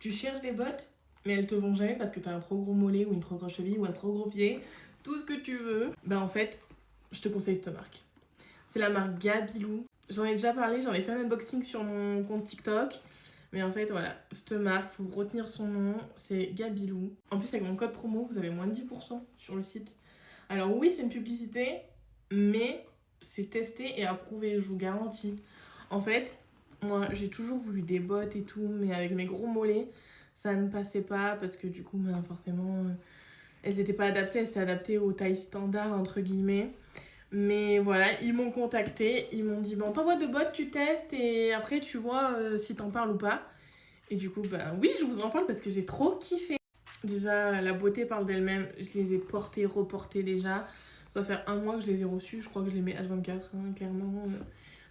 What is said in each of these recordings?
Tu cherches des bottes, mais elles te vont jamais parce que t'as un trop gros mollet ou une trop grosse cheville ou un trop gros pied, tout ce que tu veux. Ben en fait, je te conseille cette marque. C'est la marque Gabilou. J'en ai déjà parlé, j'en ai fait un unboxing sur mon compte TikTok. Mais en fait, voilà, cette marque, faut retenir son nom, c'est Gabilou. En plus, avec mon code promo, vous avez moins de 10% sur le site. Alors oui, c'est une publicité, mais c'est testé et approuvé, je vous garantis. En fait, moi, j'ai toujours voulu des bottes et tout, mais avec mes gros mollets, ça ne passait pas parce que du coup, ben, forcément, elles n'étaient pas adaptées, elles étaient adaptées aux tailles standards, entre guillemets. Mais voilà, ils m'ont contacté, ils m'ont dit, bon, t'envoies de bottes, tu testes et après tu vois si t'en parles ou pas. Et du coup, bah oui, je vous en parle parce que j'ai trop kiffé. Déjà, la beauté parle d'elle-même. Je les ai portées, reportées déjà. Ça va faire un mois que je les ai reçues. Je crois que je les mets H24, hein, clairement.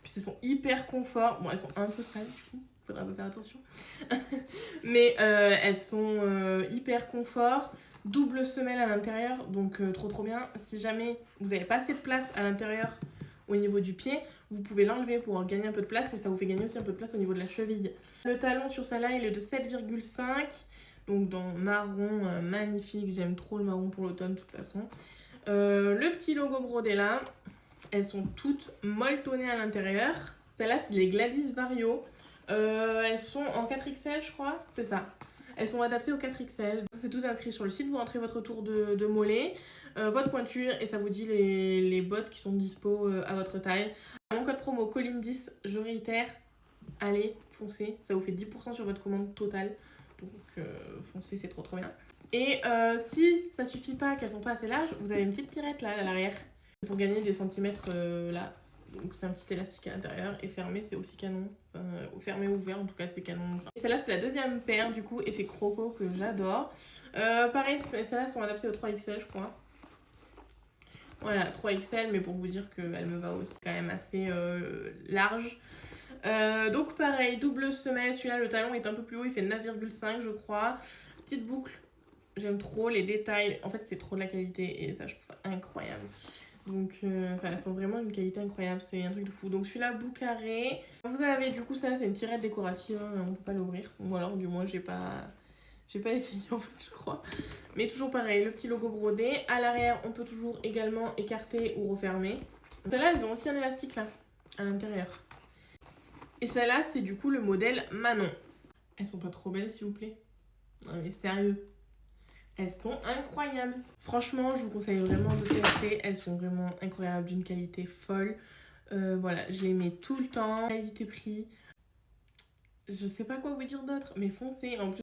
Puis elles sont hyper confort. Bon, elles sont un peu sales, du coup. Faudra un peu faire attention. Mais elles sont hyper confort. Double semelle à l'intérieur. Donc, trop trop bien. Si jamais vous n'avez pas assez de place à l'intérieur au niveau du pied, vous pouvez l'enlever pour gagner un peu de place. Et ça vous fait gagner aussi un peu de place au niveau de la cheville. Le talon sur celle-là, il est de 7,5. Donc dans marron, magnifique. J'aime trop le marron pour l'automne de toute façon. Le petit logo brodé là. Elles sont toutes molletonnées à l'intérieur. Celles-là, c'est les Gladys Vario. Elles sont en 4XL, je crois. C'est ça. Elles sont adaptées au 4XL. C'est tout inscrit sur le site. Vous rentrez votre tour de mollet, votre pointure et ça vous dit les bottes qui sont dispo à votre taille. Mon code promo Colline10, je réitère. Allez, foncez. Ça vous fait 10% sur votre commande totale. Donc foncez, c'est trop trop bien. Et si ça suffit pas, qu'elles sont pas assez larges, vous avez une petite tirette là à l'arrière pour gagner des centimètres là. Donc c'est un petit élastique à l'intérieur et fermé c'est aussi canon. Fermé ou ouvert en tout cas c'est canon. Et celle-là c'est la deuxième paire du coup effet croco que j'adore. Pareil celles-là sont adaptées au 3XL je crois. Voilà 3XL mais pour vous dire qu'elle me va aussi quand même assez large. Donc pareil double semelle, celui-là le talon est un peu plus haut, il fait 9,5 je crois. Petite boucle. J'aime trop les détails. En fait, c'est trop de la qualité et ça, je trouve ça incroyable. Donc, elles sont vraiment d'une qualité incroyable. C'est un truc de fou. Donc, celui-là, bout carré. Vous avez, du coup, ça, c'est une tirette décorative. Hein, on peut pas l'ouvrir. Ou alors, du moins, j'ai pas essayé, en fait, je crois. Mais toujours pareil, le petit logo brodé. À l'arrière, on peut toujours également écarter ou refermer. Celles-là, elles ont aussi un élastique, là, à l'intérieur. Et celle-là, c'est du coup le modèle Manon. Elles sont pas trop belles, s'il vous plaît? Non, mais sérieux. Elles sont incroyables. Franchement, je vous conseille vraiment de tester. Elles sont vraiment incroyables, d'une qualité folle. Voilà, je les mets tout le temps. Qualité-prix. Je sais pas quoi vous dire d'autre, mais foncez. En plus,